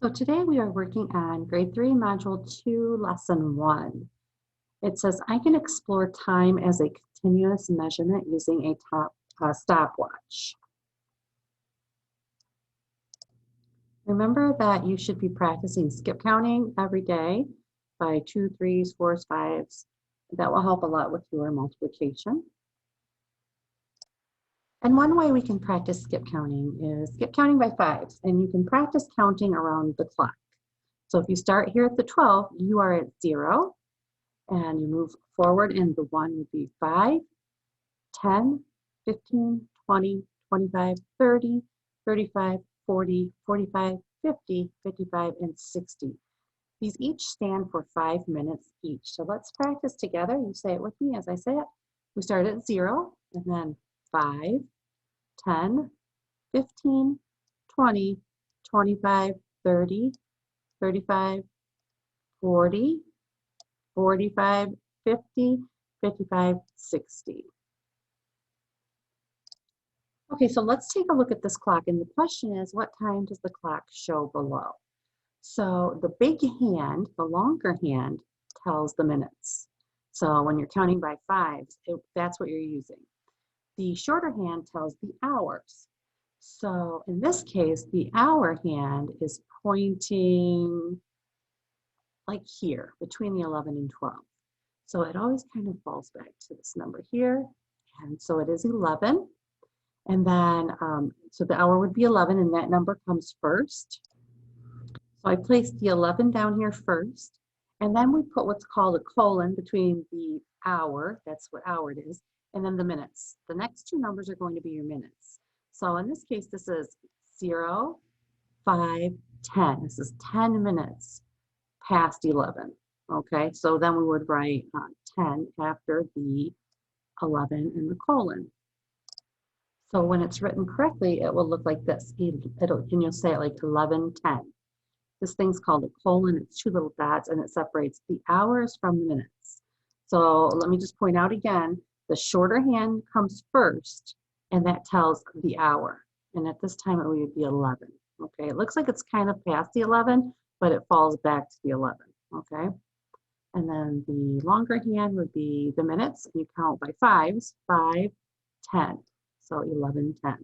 So today we are working on grade 3, module 2, lesson 1. It says, I can explore time as a continuous measurement using a stopwatch. Remember that you should be practicing skip counting every day by 2, 3s, 4s, 5s. That will help a lot with your multiplication. And one way we can practice skip counting is skip counting by 5s, and you can practice counting around the clock. So if you start here at the 12, you are at 0, and you move forward, and the 1 would be 5, 10, 15, 20, 25, 30, 35, 40, 45, 50, 55, and 60. These each stand for 5 minutes each. So let's practice together. You say it with me as I say it. We start at 0, and then 5, 10, 15, 20, 25, 30, 35, 40, 45, 50, 55, 60. Okay, so let's take a look at this clock. And the question is, what time does the clock show below? So the big hand, the longer hand, tells the minutes. So when you're counting by 5s, that's what you're using. The shorter hand tells the hours. So in this case, the hour hand is pointing like here, between the 11 and 12. So it always kind of falls back to this number here. And so it is 11. And then, so the hour would be 11, and that number comes first. So I placed the 11 down here first. And then we put what's called a colon between the hour, that's what hour it is, and then the minutes. The next two numbers are going to be your minutes. So in this case, this is 0, 5, 10. This is 10 minutes past 11. Okay, so then we would write 10 after the 11 and the colon. So when it's written correctly, it will look like this. And you'll say it like 11:10. This thing's called a colon. It's two little dots, and it separates the hours from the minutes. So let me just point out again, the shorter hand comes first, and that tells the hour. And at this time, it would be 11. Okay, it looks like it's kind of past the 11, but it falls back to the 11. Okay, and then the longer hand would be the minutes. You count by 5s, 5, 10. So 11:10.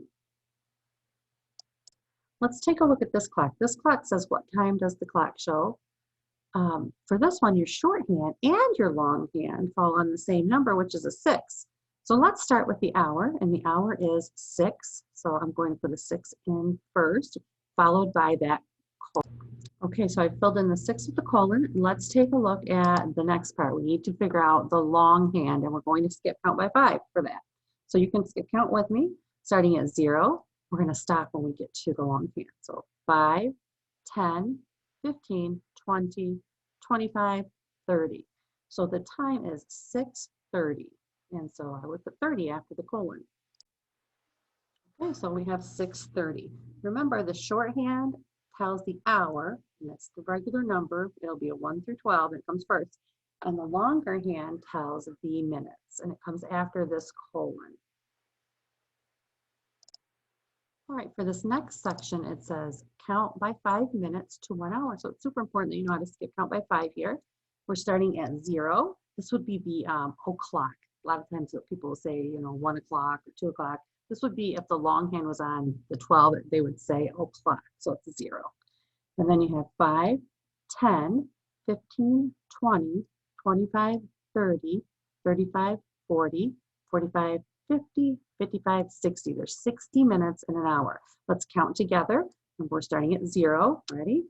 Let's take a look at this clock. This clock says, what time does the clock show? For this one, your shorthand and your longhand fall on the same number, which is a 6. So let's start with the hour, and the hour is 6. So I'm going to put a 6 in first, followed by that colon. Okay, so I filled in the 6 with the colon. Let's take a look at the next part. We need to figure out the longhand, and we're going to skip count by 5 for that. So you can skip count with me, starting at 0. We're going to stop when we get to the long hand. So 5, 10, 15, 20, 25, 30. So the time is 6:30. And so I would put 30 after the colon. Okay, so we have 6:30. Remember, the shorthand tells the hour, and that's the regular number. It'll be a 1 through 12, and it comes first. And the longer hand tells the minutes, and it comes after this colon. All right, for this next section, it says count by 5 minutes to 1 hour. So it's super important that you know how to skip count by 5 here. We're starting at 0. This would be the o'clock. A lot of times people will say, 1 o'clock or 2 o'clock. This would be if the long hand was on the 12, they would say o'clock. So it's 0. And then you have 5, 10, 15, 20, 25, 30, 35, 40, 45, 50, 55, 60. There's 60 minutes in an hour. Let's count together. And we're starting at 0. Ready?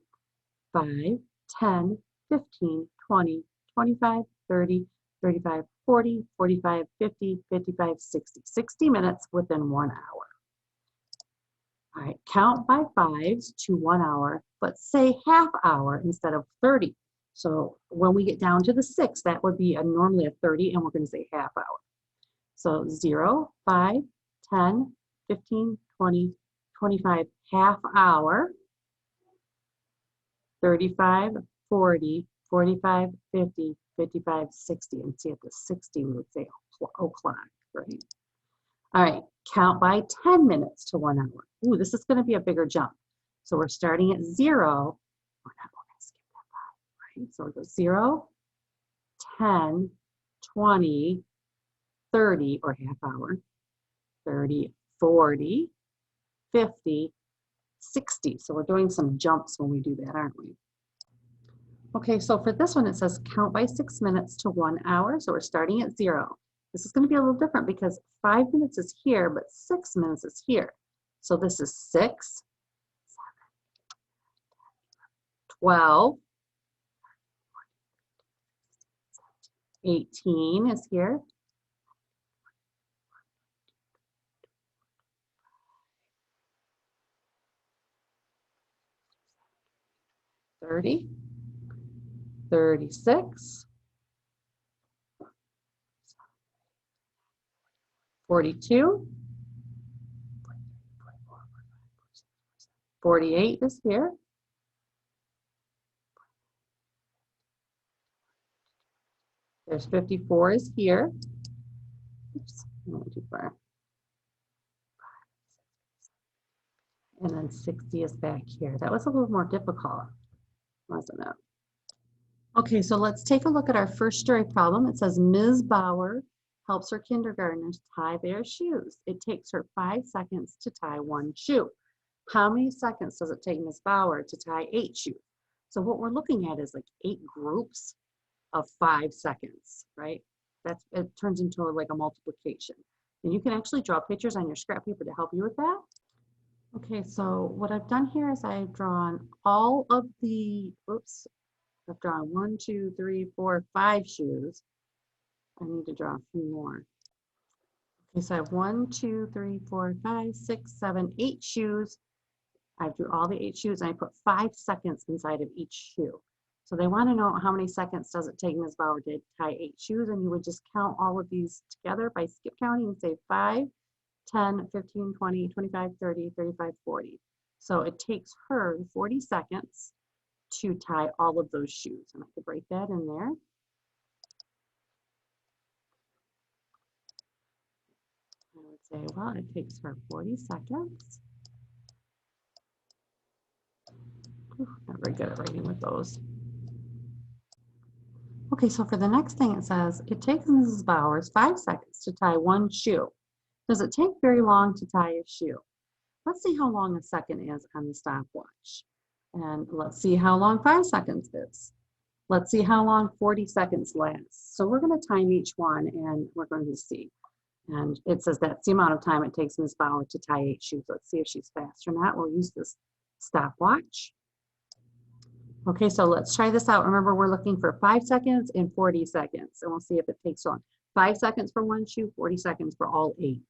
5, 10, 15, 20, 25, 30, 35, 40, 45, 50, 55, 60. 60 minutes within 1 hour. All right, count by 5s to 1 hour, but say half hour instead of 30. So when we get down to the 6, that would be normally a 30, and we're going to say half hour. So 0, 5, 10, 15, 20, 25, half hour, 35, 40, 45, 50, 55, 60. And see at the 60, we would say o'clock, right? All right, count by 10 minutes to 1 hour. Ooh, this is going to be a bigger jump. So we're starting at 0, Okay, so it goes 0, 10, 20, 30, or half hour, 30, 40, 50, 60. So we're doing some jumps when we do that, aren't we? Okay, so for this one, it says count by 6 minutes to 1 hour. So we're starting at 0. This is going to be a little different because 5 minutes is here, but 6 minutes is here. So this is 6, 12, 18 is here. 30, 36, 42, 48 is here. There's 54 is here. Oops, I went too far. And then 60 is back here. That was a little more difficult, wasn't it? Okay, so let's take a look at our first story problem. It says Ms. Bauer helps her kindergartners tie their shoes. It takes her 5 seconds to tie 1 shoe. How many seconds does it take Ms. Bauer to tie 8 shoes? So what we're looking at is like 8 groups of 5 seconds, right? It turns into like a multiplication. And you can actually draw pictures on your scrap paper to help you with that. Okay, so what I've done here is I've drawn all of the, I've drawn 1, 2, 3, 4, 5 shoes. I need to draw a few more. Okay, so I have 1, 2, 3, 4, 5, 6, 7, 8 shoes. I drew all the 8 shoes and I put 5 seconds inside of each shoe. So they want to know how many seconds does it take Ms. Bauer to tie 8 shoes, and you would just count all of these together by skip counting and say 5, 10, 15, 20, 25, 30, 35, 40. So it takes her 40 seconds to tie all of those shoes. And I could write that in there. I would say, well, it takes her 40 seconds. Not very good at writing with those. Okay, so for the next thing it says, it takes Mrs. Bowers 5 seconds to tie 1 shoe. Does it take very long to tie a shoe? Let's see how long a second is on the stopwatch. And let's see how long 5 seconds is. Let's see how long 40 seconds lasts. So we're going to time each one and we're going to see. And it says that's the amount of time it takes Ms. Bauer to tie 8 shoes. Let's see if she's fast or not. We'll use this stopwatch. Okay, so let's try this out. Remember, we're looking for 5 seconds and 40 seconds. And we'll see if it takes on 5 seconds for 1 shoe, 40 seconds for all 8.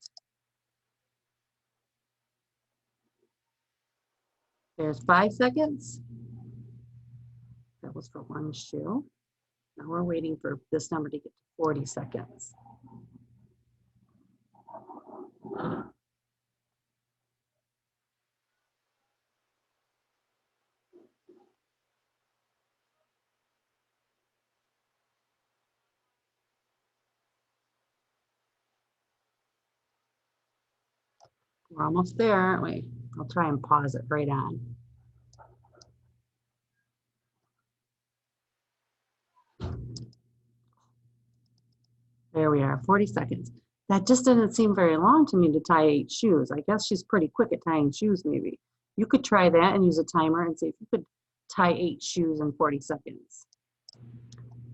There's 5 seconds. That was for 1 shoe. Now we're waiting for this number to get to 40 seconds. We're almost there, aren't we? I'll try and pause it right on. There we are, 40 seconds. That just didn't seem very long to me to tie 8 shoes. I guess she's pretty quick at tying shoes, maybe. You could try that and use a timer and see if you could tie 8 shoes in 40 seconds.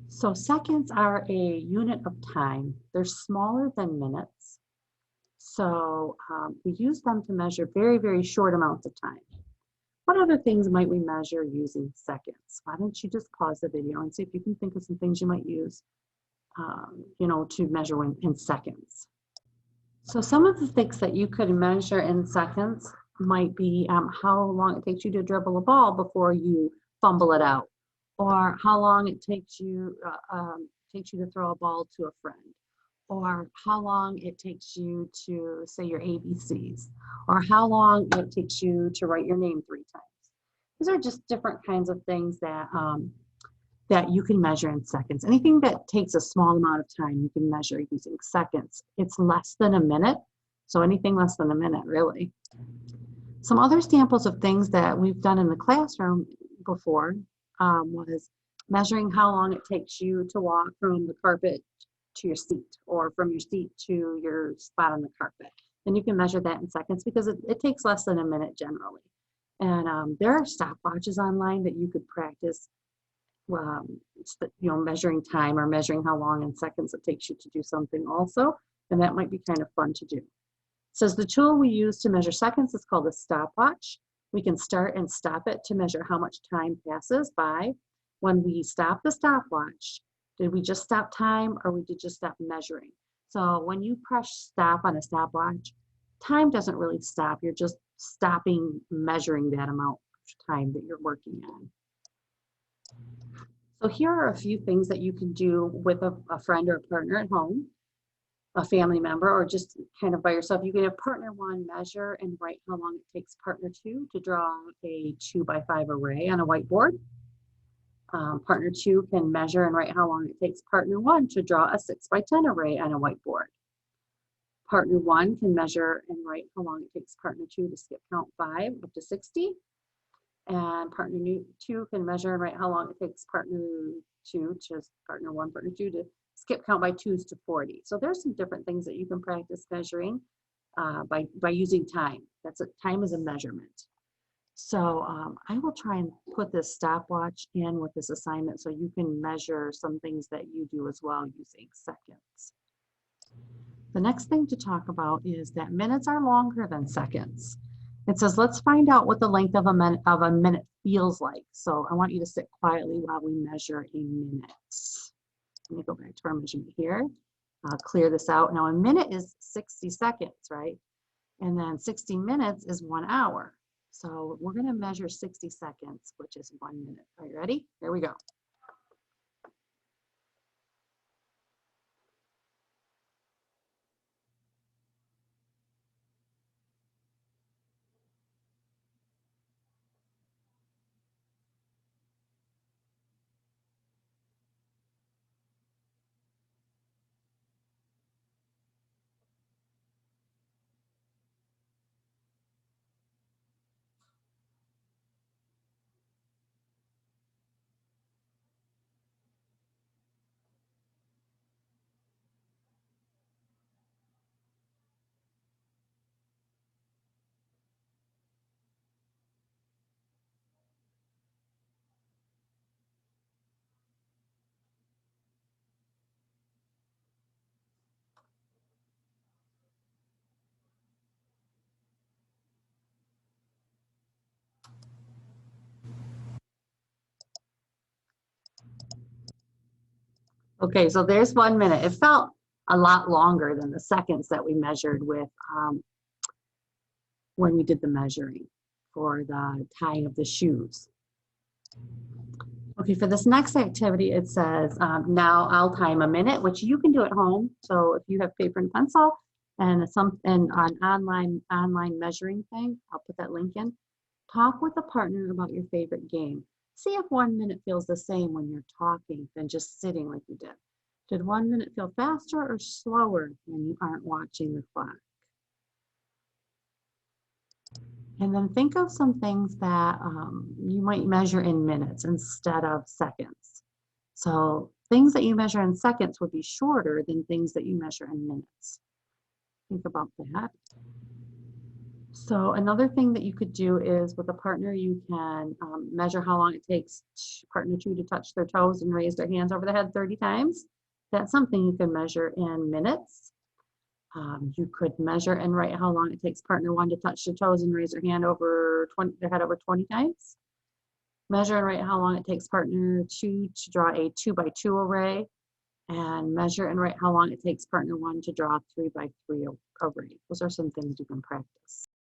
So seconds are a unit of time. They're smaller than minutes. So we use them to measure very, very short amounts of time. What other things might we measure using seconds? Why don't you just pause the video and see if you can think of some things you might use to measure in seconds. So some of the things that you could measure in seconds might be how long it takes you to dribble a ball before you fumble it out, or how long it takes you to throw a ball to a friend, or how long it takes you to say your ABCs, or how long it takes you to write your name 3 times. These are just different kinds of things that that you can measure in seconds. Anything that takes a small amount of time, you can measure using seconds. It's less than a minute, so anything less than a minute, really. Some other examples of things that we've done in the classroom before was Measuring how long it takes you to walk from the carpet to your seat, or from your seat to your spot on the carpet. And you can measure that in seconds because it takes less than a minute generally. And there are stopwatches online that you could practice, measuring time or measuring how long in seconds it takes you to do something also. And that might be kind of fun to do. It says the tool we use to measure seconds is called a stopwatch. We can start and stop it to measure how much time passes by. When we stop the stopwatch, did we just stop time or we did just stop measuring? So when you press stop on a stopwatch, time doesn't really stop. You're just stopping measuring that amount of time that you're working on. So here are a few things that you can do with a friend or a partner at home, a family member, or just kind of by yourself. You can have partner 1 measure and write how long it takes partner 2 to draw a 2x5 array on a whiteboard. Partner 2 can measure and write how long it takes partner 1 to draw a 6x10 array on a whiteboard. Partner 1 can measure and write how long it takes partner 2 to skip count 5 up to 60. And partner 2 can measure and write how long it takes partner 2, just partner 1, partner 2 to skip count by 2s to 40. So there's some different things that you can practice measuring by using time. Time is a measurement. So I will try and put this stopwatch in with this assignment so you can measure some things that you do as well using seconds. The next thing to talk about is that minutes are longer than seconds. It says, let's find out what the length of a minute feels like. So I want you to sit quietly while we measure a minute. Let me go back to our measurement here. I'll clear this out. Now a minute is 60 seconds, right? And then 60 minutes is 1 hour. So we're going to measure 60 seconds, which is 1 minute. Are you ready? Here we go. Okay, so there's 1 minute. It felt a lot longer than the seconds that we measured with when we did the measuring for the tying of the shoes. Okay, for this next activity, it says, now I'll time a minute, which you can do at home. So if you have paper and pencil and an online measuring thing, I'll put that link in. Talk with a partner about your favorite game. See if 1 minute feels the same when you're talking than just sitting like you did. Did 1 minute feel faster or slower when you aren't watching the clock? And then think of some things that you might measure in minutes instead of seconds. So things that you measure in seconds would be shorter than things that you measure in minutes. Think about that. So another thing that you could do is with a partner, you can measure how long it takes partner 2 to touch their toes and raise their hands over the head 30 times. That's something you can measure in minutes. You could measure and write how long it takes partner 1 to touch their toes and raise their head over 20 times. Measure and write how long it takes partner 2 to draw a 2x2 array, and measure and write how long it takes partner 1 to draw a 3x3 array. Those are some things you can practice.